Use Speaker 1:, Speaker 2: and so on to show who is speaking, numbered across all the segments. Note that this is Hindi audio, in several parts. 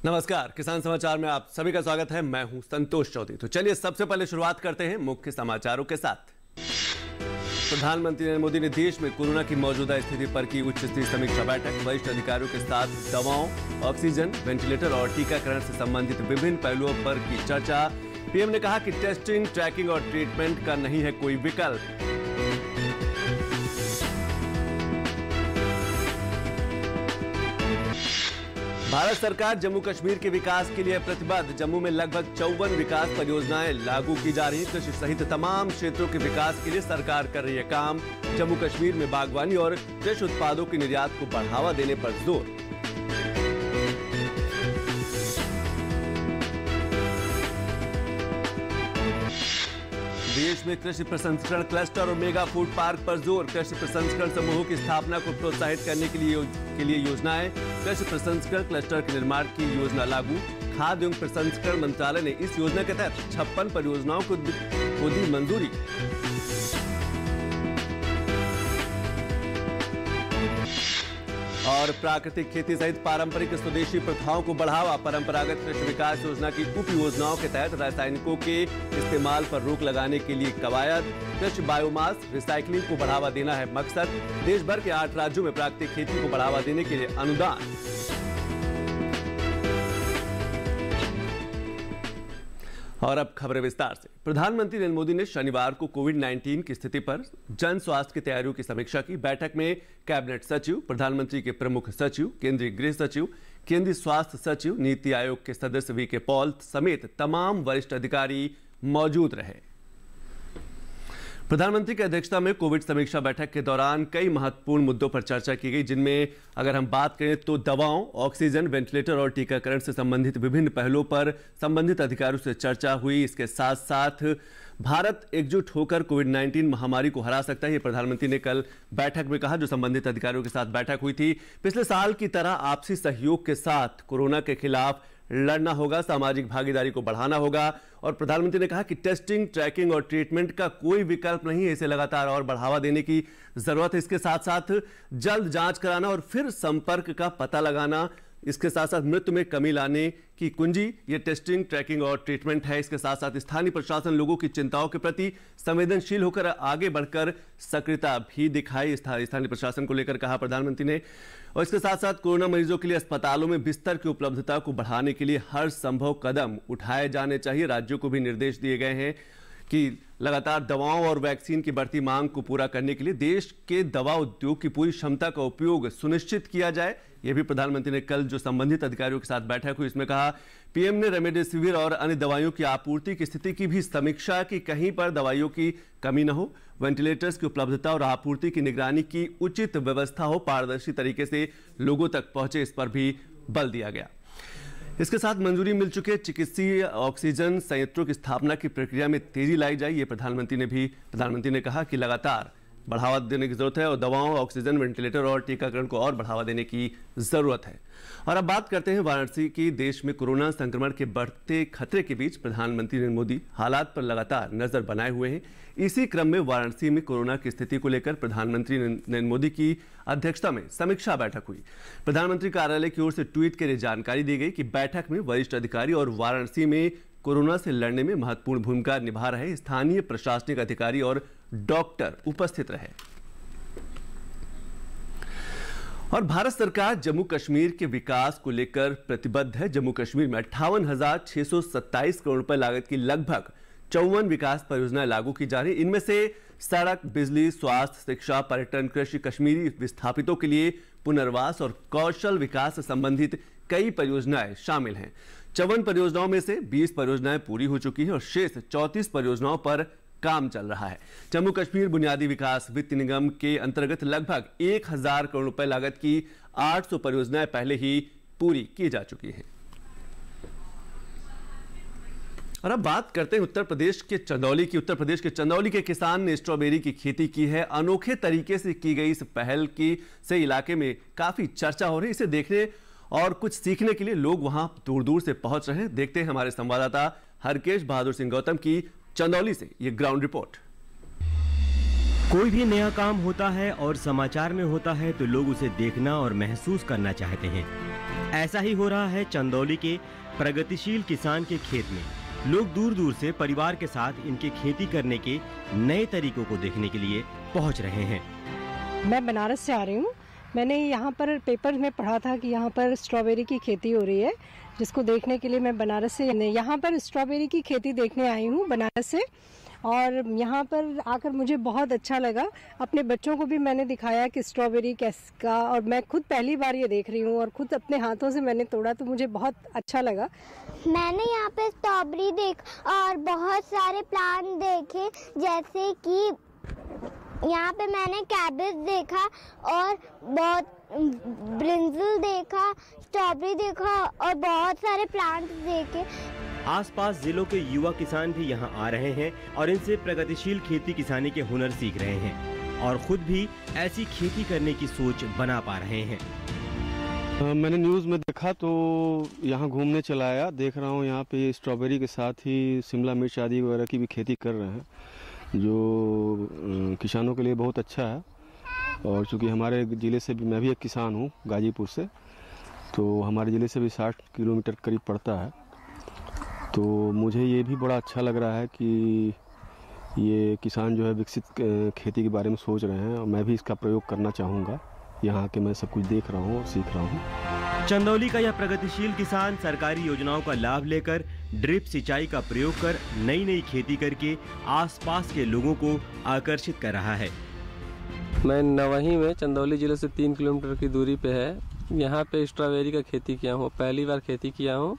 Speaker 1: नमस्कार, किसान समाचार में आप सभी का स्वागत है। मैं हूं संतोष चौधरी। तो चलिए सबसे पहले शुरुआत करते हैं मुख्य समाचारों के साथ। प्रधानमंत्री नरेंद्र मोदी ने देश में कोरोना की मौजूदा स्थिति पर की उच्च स्तरीय समीक्षा बैठक। वरिष्ठ अधिकारियों के साथ दवाओं, ऑक्सीजन, वेंटिलेटर और टीकाकरण से संबंधित विभिन्न पहलुओं पर की चर्चा। पीएम ने कहा कि टेस्टिंग, ट्रैकिंग और ट्रीटमेंट का नहीं है कोई विकल्प। भारत सरकार जम्मू कश्मीर के विकास के लिए प्रतिबद्ध। जम्मू में लगभग 54 विकास परियोजनाएं लागू की जा रही हैं। कृषि सहित तमाम क्षेत्रों के विकास के लिए सरकार कर रही है काम। जम्मू कश्मीर में बागवानी और कृषि उत्पादों के निर्यात को बढ़ावा देने पर जोर। देश में कृषि प्रसंस्करण क्लस्टर और मेगा फूड पार्क पर जोर। कृषि प्रसंस्करण समूहों की स्थापना को प्रोत्साहित करने के लिए योजनाएं। कृषि प्रसंस्करण क्लस्टर के निर्माण की योजना लागू। खाद्य एवं प्रसंस्करण मंत्रालय ने इस योजना के तहत 56 परियोजनाओं को दी मंजूरी। और प्राकृतिक खेती सहित पारंपरिक स्वदेशी प्रथाओं को बढ़ावा। परंपरागत कृषि विकास योजना की उप योजनाओं के तहत रासायनिकों के इस्तेमाल पर रोक लगाने के लिए कवायद। कृषि बायोमास रिसाइकलिंग को बढ़ावा देना है मकसद। देश भर के 8 राज्यों में प्राकृतिक खेती को बढ़ावा देने के लिए अनुदान। और अब खबरें विस्तार से। प्रधानमंत्री नरेंद्र मोदी ने शनिवार को कोविड-19 की स्थिति पर जन स्वास्थ्य की तैयारियों की समीक्षा की। बैठक में कैबिनेट सचिव, प्रधानमंत्री के प्रमुख सचिव, केंद्रीय गृह सचिव, केंद्रीय स्वास्थ्य सचिव, नीति आयोग के सदस्य वीके पॉल समेत तमाम वरिष्ठ अधिकारी मौजूद रहे। प्रधानमंत्री की अध्यक्षता में कोविड समीक्षा बैठक के दौरान कई महत्वपूर्ण मुद्दों पर चर्चा की गई, जिनमें अगर हम बात करें तो दवाओं, ऑक्सीजन, वेंटिलेटर और टीकाकरण से संबंधित विभिन्न पहलुओं पर संबंधित अधिकारियों से चर्चा हुई। इसके साथ साथ भारत एकजुट होकर कोविड-19 महामारी को हरा सकता है, ये प्रधानमंत्री ने कल बैठक में कहा, जो संबंधित अधिकारियों के साथ बैठक हुई थी। पिछले साल की तरह आपसी सहयोग के साथ कोरोना के खिलाफ लड़ना होगा, सामाजिक भागीदारी को बढ़ाना होगा। और प्रधानमंत्री ने कहा कि टेस्टिंग, ट्रैकिंग और ट्रीटमेंट का कोई विकल्प नहीं है, इसे लगातार और बढ़ावा देने की जरूरत है। इसके साथ साथ जल्द जांच कराना और फिर संपर्क का पता लगाना, इसके साथ साथ मृत्यु में कमी लाने की कुंजी ये टेस्टिंग, ट्रैकिंग और ट्रीटमेंट है। इसके साथ साथ स्थानीय प्रशासन लोगों की चिंताओं के प्रति संवेदनशील होकर आगे बढ़कर सक्रियता भी दिखाई, स्थानीय प्रशासन को लेकर कहा प्रधानमंत्री ने। और इसके साथ साथ कोरोना मरीजों के लिए अस्पतालों में बिस्तर की उपलब्धता को बढ़ाने के लिए हर संभव कदम उठाए जाने चाहिए। राज्यों को भी निर्देश दिए गए हैं कि लगातार दवाओं और वैक्सीन की बढ़ती मांग को पूरा करने के लिए देश के दवा उद्योग की पूरी क्षमता का उपयोग सुनिश्चित किया जाए। यह भी प्रधानमंत्री ने कल जो संबंधित अधिकारियों के साथ बैठक हुई, इसमें कहा। पीएम ने रेमडेसिविर और अन्य दवाइयों की आपूर्ति की स्थिति की भी समीक्षा की, कहीं पर दवाइयों की कमी न हो, वेंटिलेटर्स की उपलब्धता और आपूर्ति की निगरानी की उचित व्यवस्था हो, पारदर्शी तरीके से लोगों तक पहुंचे, इस पर भी बल दिया गया। इसके साथ मंजूरी मिल चुके चिकित्सीय ऑक्सीजन संयंत्रों की स्थापना की प्रक्रिया में तेजी लाई जाए, ये प्रधानमंत्री ने कहा कि लगातार बढ़ावा देने की जरूरत है और दवाओं, ऑक्सीजन, वेंटिलेटर और टीकाकरण को और बढ़ावा देने की जरूरत है। और अब बात करते हैं वाराणसी की। देश में कोरोना संक्रमण के बढ़ते खतरे के बीच प्रधानमंत्री नरेंद्र मोदी हालात पर लगातार नजर बनाए हुए हैं। इसी क्रम में वाराणसी में कोरोना की स्थिति को लेकर प्रधानमंत्री नरेंद्र मोदी की अध्यक्षता में समीक्षा बैठक हुई। प्रधानमंत्री कार्यालय की ओर से ट्वीट के जरिए जानकारी दी गई कि बैठक में वरिष्ठ अधिकारी और वाराणसी में कोरोना से लड़ने में महत्वपूर्ण भूमिका निभा रहे स्थानीय प्रशासनिक अधिकारी और डॉक्टर उपस्थित रहे। और भारत सरकार जम्मू कश्मीर के विकास को लेकर प्रतिबद्ध है। जम्मू कश्मीर में 58,627 करोड़ रुपए लागत की लगभग 54 विकास परियोजनाएं लागू की जा रही। इनमें से सड़क, बिजली, स्वास्थ्य, शिक्षा, पर्यटन, कृषि, कश्मीरी विस्थापितों के लिए पुनर्वास और कौशल विकास से संबंधित कई परियोजनाएं शामिल हैं। 54 परियोजनाओं में से 20 परियोजनाएं पूरी हो चुकी हैं और शेष 34 परियोजनाओं पर काम चल रहा है। जम्मू कश्मीर बुनियादी विकास वित्त निगम के अंतर्गत लगभग 1000 करोड़ रुपए लागत की 800 परियोजनाएं पहले ही पूरी की जा चुकी हैं। और अब बात करते हैं उत्तर प्रदेश के चंदौली के किसान ने स्ट्रॉबेरी की खेती की है। अनोखे तरीके से की गई इस पहल से इलाके में काफी चर्चा हो रही है। इसे देखने और कुछ सीखने के लिए लोग वहां दूर दूर से पहुंच रहे हैं। देखते हैं हमारे संवाददाता हरकेश बहादुर सिंह गौतम की चंदौली से ये ग्राउंड रिपोर्ट।
Speaker 2: कोई भी नया काम होता है और समाचार में होता है तो लोग उसे देखना और महसूस करना चाहते हैं। ऐसा ही हो रहा है चंदौली के प्रगतिशील किसान के खेत में। लोग दूर दूर से परिवार के साथ इनके खेती करने के नए तरीकों को देखने के लिए पहुंच रहे हैं।
Speaker 3: मैं बनारस से आ रही हूँ। मैंने यहाँ पर पेपर में पढ़ा था कि यहाँ पर स्ट्रॉबेरी की खेती हो रही है, जिसको देखने के लिए मैं बनारस से यहाँ पर स्ट्रॉबेरी की खेती देखने आई हूँ बनारस से। और यहाँ पर आकर मुझे बहुत अच्छा लगा। अपने बच्चों को भी मैंने दिखाया कि स्ट्रॉबेरी कैसा, और मैं खुद पहली बार ये देख रही हूँ और खुद अपने हाथों से मैंने तोड़ा, तो मुझे बहुत अच्छा लगा।
Speaker 4: मैंने यहाँ पे स्ट्रॉबेरी और बहुत सारे प्लांट देखे, जैसे कि यहाँ पे मैंने कैबेज देखा और बहुत ब्रिंजल देखा, स्ट्रॉबेरी देखा और बहुत सारे प्लांट्स देखे।
Speaker 2: आसपास जिलों के युवा किसान भी यहाँ आ रहे हैं और इनसे प्रगतिशील खेती किसानी के हुनर सीख रहे हैं और खुद भी ऐसी खेती करने की सोच बना पा रहे हैं।
Speaker 5: मैंने न्यूज़ में देखा तो यहाँ घूमने चला आया। देख रहा हूँ यहाँ पे स्ट्रॉबेरी के साथ ही शिमला मिर्च आदि वगैरह की भी खेती कर रहे हैं, जो किसानों के लिए बहुत अच्छा है। और चूँकि हमारे ज़िले से भी, मैं भी एक किसान हूँ गाजीपुर से, तो हमारे ज़िले से भी 60 किलोमीटर करीब पड़ता है। तो मुझे ये भी बड़ा अच्छा लग रहा है कि ये किसान जो है विकसित खेती के बारे में सोच रहे हैं, और मैं भी इसका प्रयोग करना चाहूँगा। यहाँ के मैं सब कुछ देख रहा हूँ और सीख रहा हूँ।
Speaker 2: चंदौली का यह प्रगतिशील किसान सरकारी योजनाओं का लाभ लेकर ड्रिप सिंचाई का प्रयोग कर नई नई खेती करके आसपास के लोगों को आकर्षित कर रहा है।
Speaker 6: मैं नवही में चंदौली जिले से 3 किलोमीटर की दूरी पे है, यहाँ पे स्ट्रॉबेरी का खेती किया हूँ। पहली बार खेती किया हूँ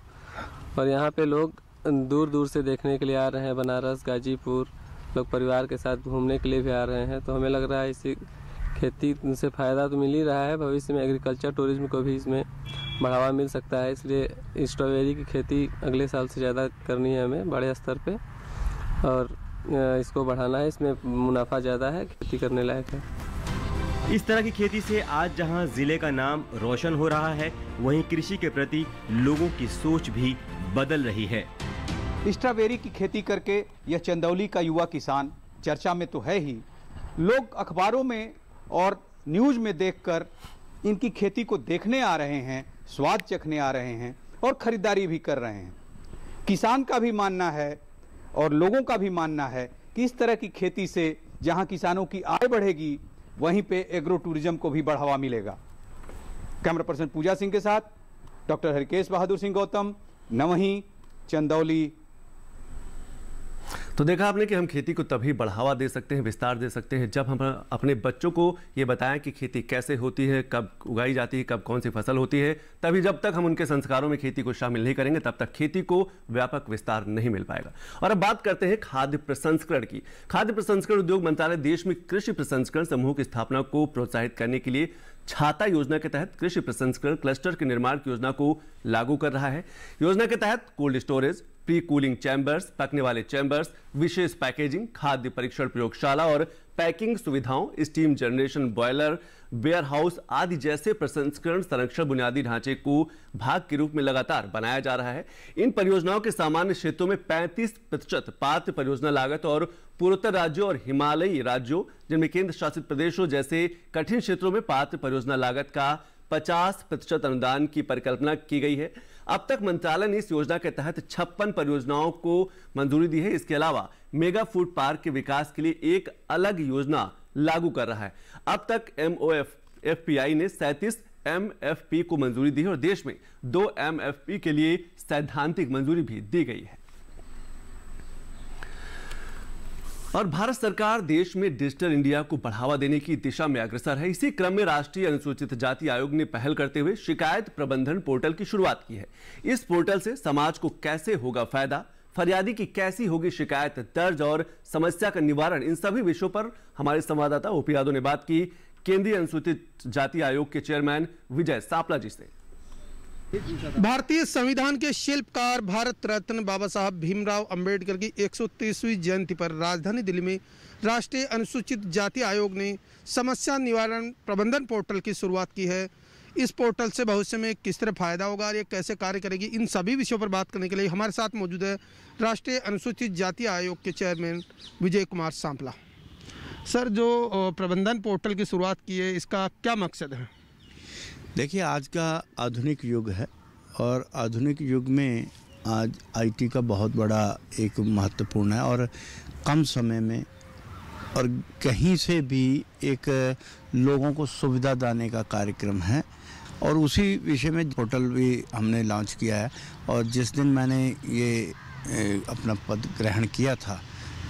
Speaker 6: और यहाँ पे लोग दूर दूर से देखने के लिए आ रहे हैं। बनारस, गाजीपुर लोग परिवार के साथ घूमने के लिए भी आ रहे हैं। तो हमें लग रहा है इसी खेती से फ़ायदा तो मिल ही रहा है, भविष्य में एग्रीकल्चर टूरिज्म को भी इसमें बढ़ावा मिल सकता है। इसलिए स्ट्रॉबेरी की खेती अगले साल से ज़्यादा करनी है हमें, बड़े स्तर पे, और इसको बढ़ाना है। इसमें मुनाफा ज़्यादा है, खेती करने लायक है।
Speaker 2: इस तरह की खेती से आज जहां जिले का नाम रोशन हो रहा है, वहीं कृषि के प्रति लोगों की सोच भी बदल रही है।
Speaker 7: स्ट्रॉबेरी की खेती करके यह चंदौली का युवा किसान चर्चा में तो है ही, लोग अखबारों में और न्यूज़ में देखकर इनकी खेती को देखने आ रहे हैं, स्वाद चखने आ रहे हैं और ख़रीदारी भी कर रहे हैं। किसान का भी मानना है और लोगों का भी मानना है कि इस तरह की खेती से जहां किसानों की आय बढ़ेगी, वहीं पे एग्रो टूरिज्म को भी बढ़ावा मिलेगा। कैमरा पर्सन पूजा सिंह के साथ डॉक्टर हरिकेश बहादुर सिंह गौतम, नवही, चंदौली।
Speaker 1: तो देखा आपने कि हम खेती को तभी बढ़ावा दे सकते हैं, विस्तार दे सकते हैं, जब हम अपने बच्चों को ये बताएं कि खेती कैसे होती है, कब उगाई जाती है, कब कौन सी फसल होती है। तभी जब तक हम उनके संस्कारों में खेती को शामिल नहीं करेंगे, तब तक खेती को व्यापक विस्तार नहीं मिल पाएगा। और अब बात करते हैं खाद्य प्रसंस्करण की। खाद्य प्रसंस्करण उद्योग मंत्रालय देश में कृषि प्रसंस्करण समूह की स्थापना को प्रोत्साहित करने के लिए छाता योजना के तहत कृषि प्रसंस्करण क्लस्टर के निर्माण की योजना को लागू कर रहा है। योजना के तहत cold storage, pre cooling chambers, पकने वाले चैम्बर्स, विशेष पैकेजिंग, खाद्य परीक्षण प्रयोगशाला और पैकिंग सुविधाओं, steam generation boiler, warehouse आदि जैसे प्रसंस्करण संरक्षण बुनियादी ढांचे को भाग के रूप में लगातार बनाया जा रहा है। इन परियोजनाओं के सामान्य क्षेत्रों में 35% पात्र परियोजना लागत और पूर्वोत्तर राज्यों और हिमालयी राज्यों, जिनमें केंद्र शासित प्रदेशों जैसे कठिन क्षेत्रों में पात्र परियोजना लागत का 50% अनुदान की परिकल्पना की गई है। अब तक मंत्रालय ने इस योजना के तहत 56 परियोजनाओं को मंजूरी दी है। इसके अलावा मेगा फूड पार्क के विकास के लिए एक अलग योजना लागू कर रहा है। अब तक MOFFPI ने 37 MFP को मंजूरी दी है और देश में 2 MFP के लिए सैद्धांतिक मंजूरी भी दी गई है। और भारत सरकार देश में डिजिटल इंडिया को बढ़ावा देने की दिशा में अग्रसर है। इसी क्रम में राष्ट्रीय अनुसूचित जाति आयोग ने पहल करते हुए शिकायत प्रबंधन पोर्टल की शुरुआत की है। इस पोर्टल से समाज को कैसे होगा फायदा, फरियादी की कैसी होगी शिकायत दर्ज और समस्या का निवारण, इन सभी विषयों पर हमारे संवाददाता ओपी यादव ने बात की केंद्रीय अनुसूचित जाति आयोग के चेयरमैन विजय सापला जी से।
Speaker 8: भारतीय संविधान के शिल्पकार भारत रत्न बाबा साहब भीमराव अंबेडकर की 130वीं जयंती पर राजधानी दिल्ली में राष्ट्रीय अनुसूचित जाति आयोग ने समस्या निवारण प्रबंधन पोर्टल की शुरुआत की है। इस पोर्टल से भविष्य में किस तरह फायदा होगा और ये कैसे कार्य करेगी, इन सभी विषयों पर बात करने के लिए हमारे साथ मौजूद है राष्ट्रीय अनुसूचित जाति आयोग के चेयरमैन विजय कुमार सांपला। सर, जो प्रबंधन पोर्टल की शुरुआत की है, इसका क्या मकसद है?
Speaker 9: देखिए, आज का आधुनिक युग है और आधुनिक युग में आज आईटी का बहुत बड़ा एक महत्वपूर्ण है और कम समय में और कहीं से भी एक लोगों को सुविधा देने का कार्यक्रम है और उसी विषय में पोर्टल भी हमने लॉन्च किया है। और जिस दिन मैंने ये अपना पद ग्रहण किया था,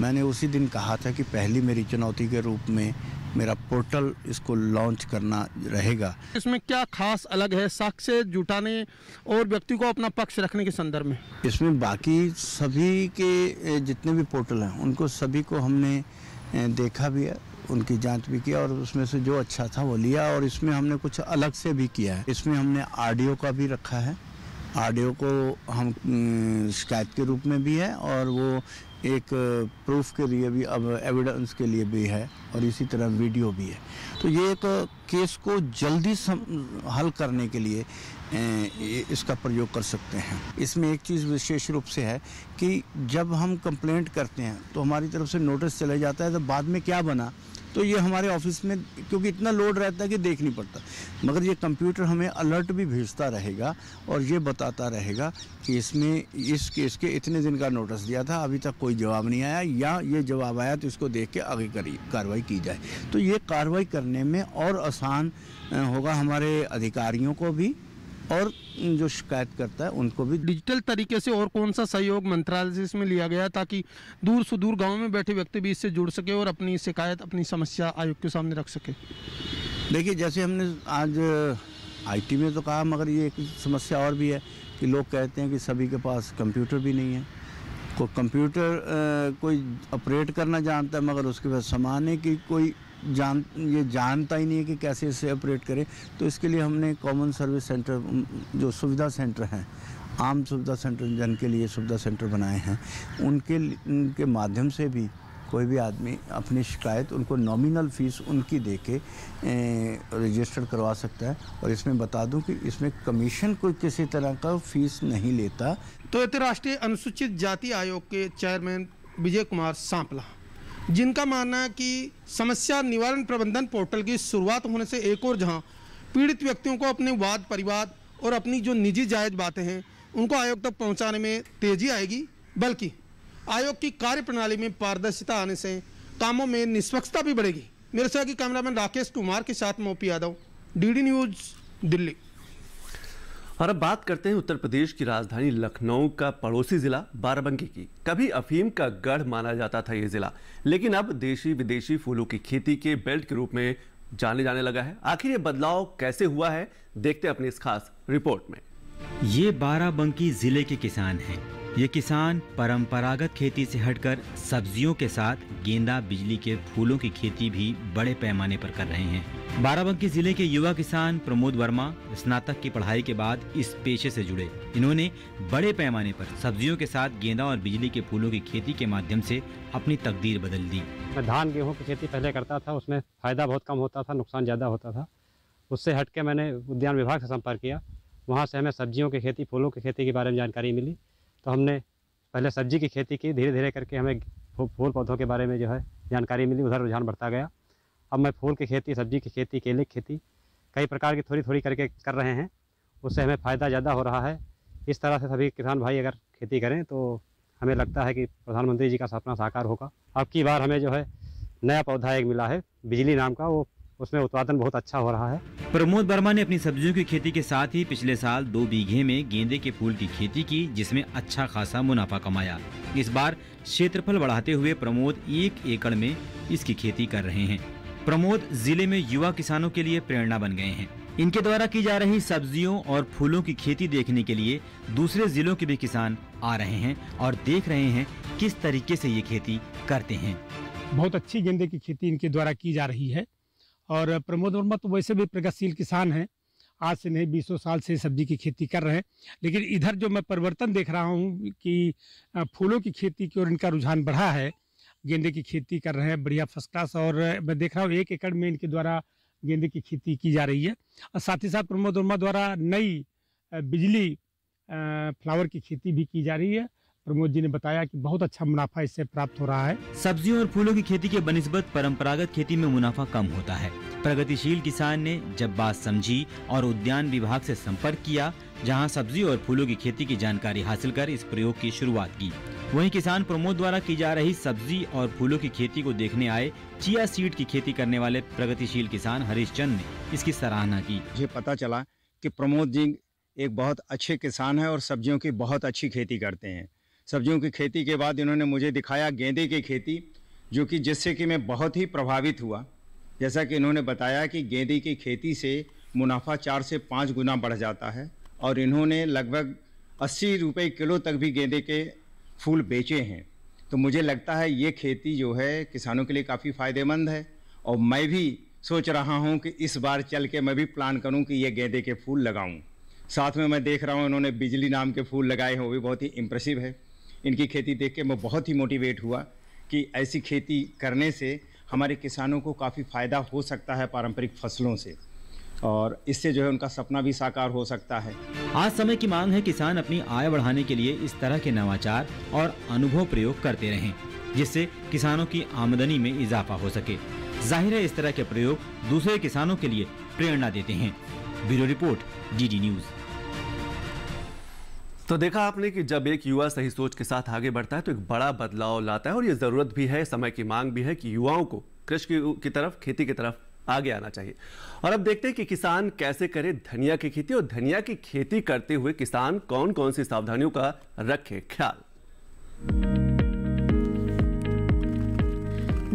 Speaker 9: मैंने उसी दिन कहा था कि पहली मेरी चुनौती के रूप में मेरा पोर्टल इसको लॉन्च करना रहेगा।
Speaker 8: इसमें क्या खास अलग है साक्ष्य जुटाने और व्यक्ति को अपना पक्ष रखने के संदर्भ में?
Speaker 9: इसमें बाकी सभी के जितने भी पोर्टल हैं उनको सभी को हमने देखा भी है, उनकी जांच भी किया और उसमें से जो अच्छा था वो लिया। और इसमें हमने कुछ अलग से भी किया है। इसमें हमने ऑडियो का भी रखा है, ऑडियो को हम शिकायत के रूप में भी है और वो एक प्रूफ के लिए भी, अब एविडेंस के लिए भी है और इसी तरह वीडियो भी है। तो ये एक केस को जल्दी हल करने के लिए इसका प्रयोग कर सकते हैं। इसमें एक चीज़ विशेष रूप से है कि जब हम कंप्लेंट करते हैं तो हमारी तरफ से नोटिस चला जाता है, तो बाद में क्या बना तो ये हमारे ऑफिस में क्योंकि इतना लोड रहता है कि देख नहीं पड़ता, मगर ये कंप्यूटर हमें अलर्ट भी भेजता रहेगा और ये बताता रहेगा कि इसमें इस केस के इतने दिन का नोटिस दिया था, अभी तक कोई जवाब नहीं आया, या ये जवाब आया तो इसको देख के आगे कार्रवाई की जाए। तो ये कार्रवाई करने में और आसान होगा हमारे अधिकारियों को भी और जो शिकायत करता है उनको भी।
Speaker 8: डिजिटल तरीके से और कौन सा सहयोग मंत्रालय से इसमें लिया गया ताकि दूर सुदूर गांव में बैठे व्यक्ति भी इससे जुड़ सके और अपनी शिकायत, अपनी समस्या आयोग के सामने रख सके?
Speaker 9: देखिए, जैसे हमने आज आईटी में तो कहा, मगर ये एक समस्या और भी है कि लोग कहते हैं कि सभी के पास कंप्यूटर भी नहीं है। कोई कंप्यूटर कोई ऑपरेट करना जानता है मगर उसके पास सामान है कि कोई जानता ही नहीं है कि कैसे इसे ऑपरेट करें। तो इसके लिए हमने कॉमन सर्विस सेंटर, जो सुविधा सेंटर हैं, आम सुविधा सेंटर जन के लिए सुविधा सेंटर बनाए हैं, उनके माध्यम से भी कोई भी आदमी अपनी शिकायत, उनको नॉमिनल फीस उनकी देके रजिस्टर करवा सकता है। और इसमें बता दूं कि इसमें कमीशन कोई किसी तरह का फीस नहीं लेता।
Speaker 8: तो राष्ट्रीय अनुसूचित जाति आयोग के चेयरमैन विजय कुमार सांपला, जिनका मानना है कि समस्या निवारण प्रबंधन पोर्टल की शुरुआत होने से एक और जहां पीड़ित व्यक्तियों को अपने वाद परिवाद और अपनी जो निजी जायज बातें हैं उनको आयोग तक पहुंचाने में तेजी आएगी, बल्कि आयोग की कार्यप्रणाली में पारदर्शिता आने से कामों में निष्पक्षता भी बढ़ेगी। मेरे सहयोगी कैमरामैन राकेश कुमार के साथ मोपी यादव, डीडी न्यूज, दिल्ली।
Speaker 1: और अब बात करते हैं उत्तर प्रदेश की राजधानी लखनऊ का पड़ोसी जिला बाराबंकी की। कभी अफीम का गढ़ माना जाता था ये जिला, लेकिन अब देशी विदेशी फूलों की खेती के बेल्ट के रूप में जाने जाने लगा है। आखिर ये बदलाव कैसे हुआ है, देखते हैं अपनी इस खास रिपोर्ट में।
Speaker 10: ये बाराबंकी जिले के किसान हैं। ये किसान परंपरागत खेती से हटकर सब्जियों के साथ गेंदा, बिजली के फूलों की खेती भी बड़े पैमाने पर कर रहे हैं। बाराबंकी जिले के युवा किसान प्रमोद वर्मा स्नातक की पढ़ाई के बाद इस पेशे से जुड़े। इन्होंने बड़े पैमाने पर सब्जियों के साथ गेंदा और बिजली के फूलों की खेती के माध्यम से अपनी तकदीर बदल दी।
Speaker 11: मैं धान गेहूँ की खेती पहले करता था, उसमें फायदा बहुत कम होता था, नुकसान ज़्यादा होता था। उससे हटके मैंने उद्यान विभाग से संपर्क किया। वहाँ से हमें सब्जियों की खेती, फूलों की खेती के बारे में जानकारी मिली। तो हमने पहले सब्जी की खेती की, धीरे धीरे करके हमें फूल पौधों के बारे में जो है जानकारी मिली, उधर रुझान बढ़ता गया। अब मैं फूल की खेती, सब्जी की खेती, केले की खेती कई प्रकार की थोड़ी थोड़ी करके कर रहे हैं। उससे हमें फ़ायदा ज़्यादा हो रहा है। इस तरह से सभी किसान भाई अगर खेती करें तो हमें लगता है कि प्रधानमंत्री जी का सपना साकार होगा। अब की बार हमें जो है नया पौधा एक मिला है बिजली नाम का, वो उसमें उत्पादन बहुत अच्छा हो रहा है।
Speaker 10: प्रमोद वर्मा ने अपनी सब्जियों की खेती के साथ ही पिछले साल 2 बीघे में गेंदे के फूल की खेती की, जिसमें अच्छा खासा मुनाफा कमाया। इस बार क्षेत्रफल बढ़ाते हुए प्रमोद 1 एकड़ में इसकी खेती कर रहे हैं। प्रमोद जिले में युवा किसानों के लिए प्रेरणा बन गए हैं। इनके द्वारा की जा रही सब्जियों और फूलों की खेती देखने के लिए दूसरे जिलों के भी किसान आ रहे हैं और देख रहे हैं किस तरीके से ये खेती करते हैं।
Speaker 12: बहुत अच्छी गेंदे की खेती इनके द्वारा की जा रही है। और प्रमोद वर्मा तो वैसे भी प्रगतिशील किसान हैं, आज से नहीं 20 साल से सब्जी की खेती कर रहे हैं। लेकिन इधर जो मैं परिवर्तन देख रहा हूँ कि फूलों की खेती की ओर इनका रुझान बढ़ा है। गेंदे की खेती कर रहे हैं, बढ़िया फर्स्ट क्लास। और मैं देख रहा हूँ 1 एकड़ में इनके द्वारा गेंदे की खेती की जा रही है। और साथ ही साथ प्रमोद वर्मा द्वारा नई बिजली फ्लावर की खेती भी की जा रही है। प्रमोद जी ने बताया कि बहुत अच्छा मुनाफा इससे प्राप्त हो रहा है।
Speaker 10: सब्जियों और फूलों की खेती के बनिस्बत परंपरागत खेती में मुनाफा कम होता है। प्रगतिशील किसान ने जब बात समझी और उद्यान विभाग से संपर्क किया, जहां सब्जी और फूलों की खेती की जानकारी हासिल कर इस प्रयोग की शुरुआत की। वहीं किसान प्रमोद द्वारा की जा रही सब्जी और फूलों की खेती को देखने आए चिया सीड की खेती करने वाले प्रगतिशील किसान हरीश चंद ने इसकी सराहना की।
Speaker 13: मुझे पता चला कि प्रमोद जी एक बहुत अच्छे किसान है और सब्जियों की बहुत अच्छी खेती करते हैं। सब्जियों की खेती के बाद इन्होंने मुझे दिखाया गेंदे की खेती, जो कि जिससे कि मैं बहुत ही प्रभावित हुआ। जैसा कि इन्होंने बताया कि गेंदे की खेती से मुनाफा 4 से 5 गुना बढ़ जाता है और इन्होंने लगभग 80 रुपये किलो तक भी गेंदे के फूल बेचे हैं। तो मुझे लगता है ये खेती जो है किसानों के लिए काफ़ी फ़ायदेमंद है और मैं भी सोच रहा हूँ कि इस बार चल के मैं भी प्लान करूँ कि ये गेंदे के फूल लगाऊँ। साथ में मैं देख रहा हूँ इन्होंने बिजली नाम के फूल लगाए हैं, वो भी बहुत ही इम्प्रेसिव है। इनकी खेती देख के मैं बहुत ही मोटिवेट हुआ कि ऐसी खेती करने से हमारे किसानों को काफ़ी फ़ायदा हो सकता है पारंपरिक फसलों से, और इससे जो है उनका सपना भी साकार हो सकता है।
Speaker 10: आज समय की मांग है किसान अपनी आय बढ़ाने के लिए इस तरह के नवाचार और अनुभव प्रयोग करते रहें, जिससे किसानों की आमदनी में इजाफा हो सके। जाहिर है इस तरह के प्रयोग दूसरे किसानों के लिए प्रेरणा देते हैं। Bureau report, DD news.
Speaker 1: तो देखा आपने कि जब एक युवा सही सोच के साथ आगे बढ़ता है तो एक बड़ा बदलाव लाता है, और ये जरूरत भी है, समय की मांग भी है कि युवाओं को कृषि की तरफ, खेती की तरफ आगे आना चाहिए। और अब देखते हैं कि किसान कैसे करे धनिया की खेती, और धनिया की खेती करते हुए किसान कौन कौन सी सावधानियों का रखे ख्याल।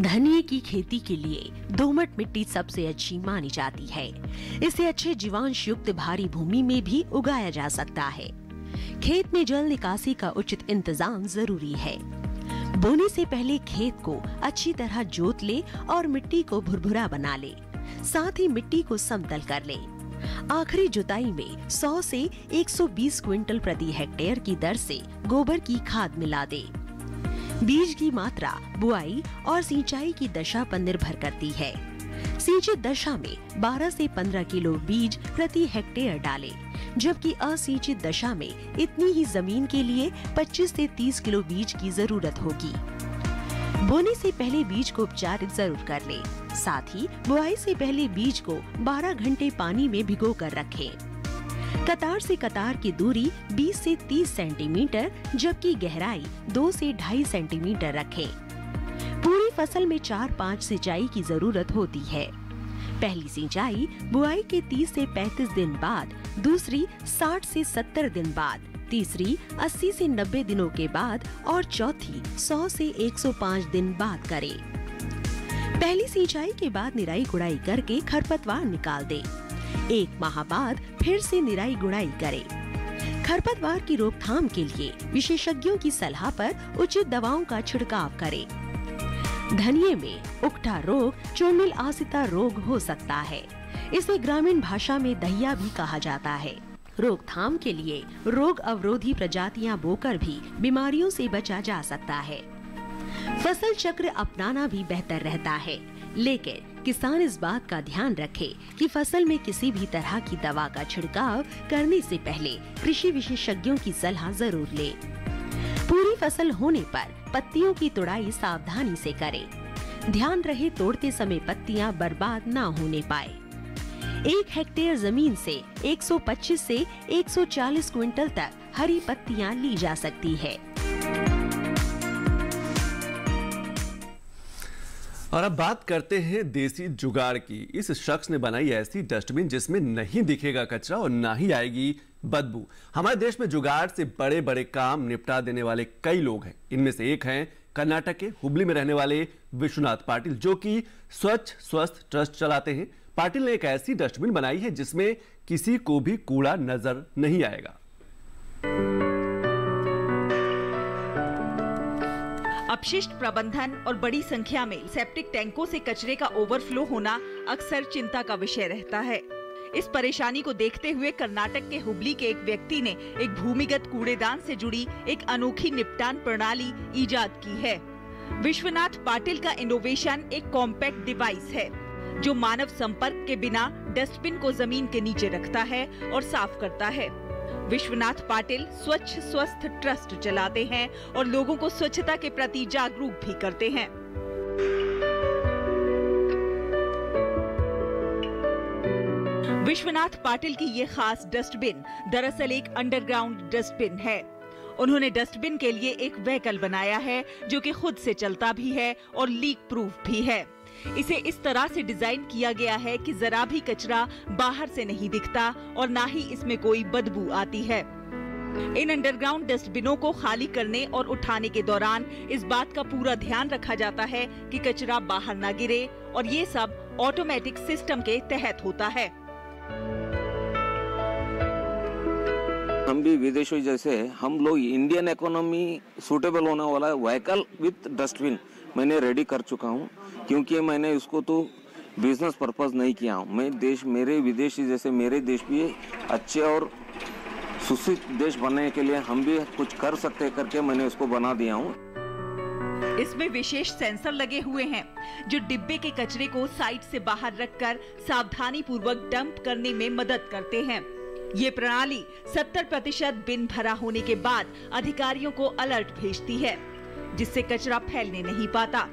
Speaker 14: धनिया की खेती के लिए दोमट मिट्टी सबसे अच्छी मानी जाती है। इसे अच्छे जीवांश युक्त भारी भूमि में भी उगाया जा सकता है। खेत में जल निकासी का उचित इंतजाम जरूरी है। बोने से पहले खेत को अच्छी तरह जोत ले और मिट्टी को भुरभुरा बना ले, साथ ही मिट्टी को समतल कर ले। आखिरी जुताई में 100 से 120 क्विंटल प्रति हेक्टेयर की दर से गोबर की खाद मिला दे। बीज की मात्रा बुआई और सिंचाई की दशा पर निर्भर करती है। सिंचित दशा में 12 से 15 किलो बीज प्रति हेक्टेयर डाले, जबकि असिंचित दशा में इतनी ही जमीन के लिए 25 से 30 किलो बीज की जरूरत होगी। बोने से पहले बीज को उपचारित जरूर कर ले। साथ ही बुआई से पहले बीज को 12 घंटे पानी में भिगो कर रखें। कतार से कतार की दूरी 20 से 30 सेंटीमीटर, जबकि गहराई 2 से 2.5 सेंटीमीटर रखें। पूरी फसल में 4-5 सिंचाई की जरूरत होती है। पहली सिंचाई बुआई के 30 से 35 दिन बाद, दूसरी 60 से 70 दिन बाद, तीसरी 80 से 90 दिनों के बाद और चौथी 100 से 105 दिन बाद करें। पहली सिंचाई के बाद निराई गुड़ाई करके खरपतवार निकाल दें। 1 माह बाद फिर से निराई गुड़ाई करें। खरपतवार की रोकथाम के लिए विशेषज्ञों की सलाह पर उचित दवाओं का छिड़काव करें। धनिये में उकठा रोग चोमिल आसिता रोग हो सकता है। इसे ग्रामीण भाषा में दहिया भी कहा जाता है। रोकथाम के लिए रोग अवरोधी प्रजातियां बोकर भी बीमारियों से बचा जा सकता है। फसल चक्र अपनाना भी बेहतर रहता है, लेकिन किसान इस बात का ध्यान रखे कि फसल में किसी भी तरह की दवा का छिड़काव करने से पहले कृषि विशेषज्ञों की सलाह जरूर ले। पूरी फसल होने पर पत्तियों की तोड़ाई सावधानी से करें। ध्यान रहे तोड़ते समय पत्तियां बर्बाद ना होने पाए। 1 हेक्टेयर जमीन से 125 से 140 क्विंटल तक हरी पत्तियां ली जा सकती है।
Speaker 1: और अब बात करते हैं देसी जुगाड़ की। इस शख्स ने बनाई ऐसी डस्टबिन जिसमें नहीं दिखेगा कचरा और ना ही आएगी बदबू। हमारे देश में जुगाड़ से बड़े बड़े काम निपटा देने वाले कई लोग हैं। इनमें से एक हैं कर्नाटक के हुबली में रहने वाले विश्वनाथ पाटिल, जो कि स्वच्छ स्वस्थ ट्रस्ट चलाते हैं। पाटिल ने एक ऐसी डस्टबिन बनाई है जिसमें किसी को भी कूड़ा नजर नहीं आएगा।
Speaker 15: अपशिष्ट प्रबंधन और बड़ी संख्या में सेप्टिक टैंकों से कचरे का ओवरफ्लो होना अक्सर चिंता का विषय रहता है। इस परेशानी को देखते हुए कर्नाटक के हुबली के एक व्यक्ति ने एक भूमिगत कूड़ेदान से जुड़ी एक अनोखी निपटान प्रणाली इजाद की है। विश्वनाथ पाटिल का इनोवेशन एक कॉम्पैक्ट डिवाइस है जो मानव संपर्क के बिना डस्टबिन को जमीन के नीचे रखता है और साफ करता है। विश्वनाथ पाटिल स्वच्छ स्वस्थ ट्रस्ट चलाते हैं और लोगों को स्वच्छता के प्रति जागरूक भी करते हैं। विश्वनाथ पाटिल की ये खास डस्टबिन दरअसल एक अंडरग्राउंड डस्टबिन है। उन्होंने डस्टबिन के लिए एक व्हीकल बनाया है जो कि खुद से चलता भी है और लीक प्रूफ भी है। इसे इस तरह से डिजाइन किया गया है कि जरा भी कचरा बाहर से नहीं दिखता और ना ही इसमें कोई बदबू आती है। इन अंडरग्राउंड डस्टबिनों को खाली करने और उठाने के दौरान इस बात का पूरा ध्यान रखा जाता है कि कचरा बाहर ना गिरे और ये सब ऑटोमेटिक सिस्टम के तहत होता है।
Speaker 16: हम भी विदेशों जैसे हम लोग इंडियन इकोनॉमी सूटेबल होने वाला व्हीकल विथ डस्टबिन मैंने रेडी कर चुका हूँ, क्योंकि मैंने उसको तो बिजनेस पर्पस नहीं किया हूँ। मैं मेरे विदेशी जैसे मेरे देश भी अच्छे और सुशिक्षित देश बनने के लिए हम भी कुछ कर सकते करके मैंने उसको बना दिया हूँ।
Speaker 15: इसमें विशेष सेंसर लगे हुए हैं जो डिब्बे के कचरे को साइड से बाहर रखकर सावधानी पूर्वक डंप करने में मदद करते हैं। ये प्रणाली 70% बिन भरा होने के बाद अधिकारियों को अलर्ट भेजती है, जिससे कचरा फैलने नहीं पाता।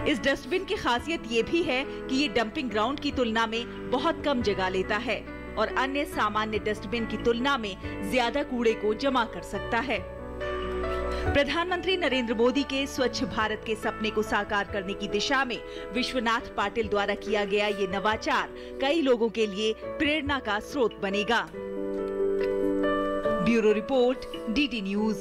Speaker 15: इस डस्टबिन की खासियत ये भी है कि ये डंपिंग ग्राउंड की तुलना में बहुत कम जगह लेता है और अन्य सामान्य डस्टबिन की तुलना में ज्यादा कूड़े को जमा कर सकता है। प्रधानमंत्री नरेंद्र मोदी के स्वच्छ भारत के सपने को साकार करने की दिशा में विश्वनाथ पाटिल द्वारा किया गया ये नवाचार कई लोगों के लिए प्रेरणा का स्रोत बनेगा। Bureau report, DD news.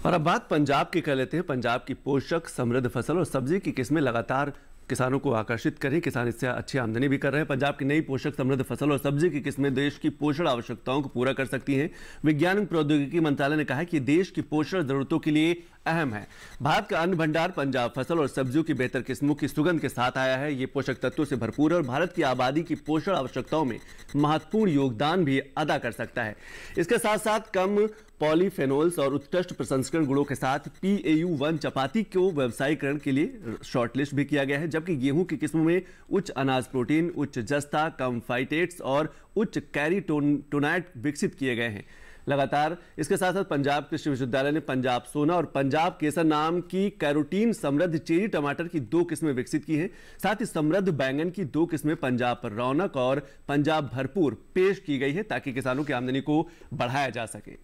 Speaker 1: और अब बात पंजाब की कर लेते हैं। पंजाब की पोषक समृद्ध फसल और सब्जी की किस्में लगातार किसानों को आकर्षित करें। किसान इससे अच्छी आमदनी भी कर रहे हैं। पंजाब की नई पोषक समृद्ध फसल और सब्जी की किस्में देश की पोषण आवश्यकताओं को पूरा कर सकती हैं। विज्ञान एवं प्रौद्योगिकी मंत्रालय ने कहा है कि देश की पोषण जरूरतों के लिए अहम है। भारत का अन्न भंडार पंजाब फसल और सब्जियों की बेहतर किस्मों की सुगंध के साथ आया है। ये पोषक तत्वों से भरपूर है और भारत की आबादी की पोषण आवश्यकताओं में महत्वपूर्ण योगदान भी अदा कर सकता है। इसके साथ साथ कम पॉलीफेनोल्स और उत्कृष्ट प्रसंस्करण गुणों के साथ PAU1 चपाती को व्यवसायीकरण के लिए शॉर्टलिस्ट भी किया गया है, जबकि गेहूं की किस्मों में उच्च अनाज प्रोटीन, उच्च जस्ता, कम फाइटेट्स और उच्च कैरीटोनाइट विकसित किए गए हैं। लगातार इसके साथ साथ पंजाब कृषि विश्वविद्यालय ने पंजाब सोना और पंजाब केसर नाम की कैरोटीन समृद्ध चेरी टमाटर की 2 किस्में विकसित की हैं। साथ ही समृद्ध बैंगन की 2 किस्में पंजाब पर रौनक और पंजाब भरपूर पेश की गई है, ताकि किसानों की आमदनी को बढ़ाया जा सके।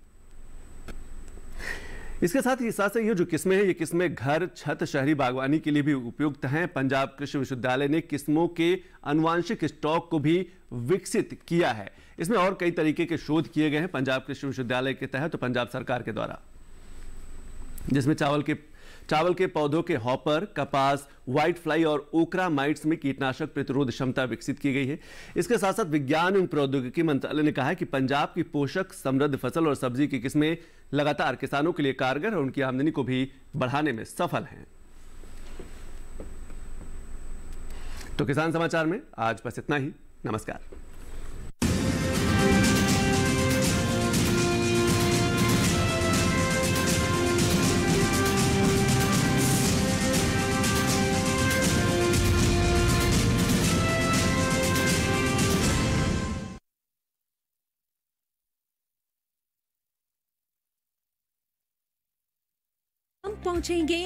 Speaker 1: इसके साथ ही ये जो किस्में हैं, ये किस्में घर, छत, शहरी बागवानी के लिए भी उपयुक्त हैं। पंजाब कृषि विश्वविद्यालय ने किस्मों के आनुवांशिक स्टॉक को भी विकसित किया है। इसमें और कई तरीके के शोध किए गए हैं पंजाब कृषि विश्वविद्यालय के तहत तो पंजाब सरकार के द्वारा, जिसमें चावल के पौधों के हॉपर, कपास, व्हाइट फ्लाई और ओकरा माइट्स में कीटनाशक प्रतिरोध क्षमता विकसित की गई है। इसके साथ साथ विज्ञान एवं प्रौद्योगिकी मंत्रालय ने कहा है कि पंजाब की पोषक समृद्ध फसल और सब्जी की किस्में लगातार किसानों के लिए कारगर और उनकी आमदनी को भी बढ़ाने में सफल हैं। तो किसान समाचार में आज बस इतना ही। नमस्कार।
Speaker 14: हम पहुंचेंगे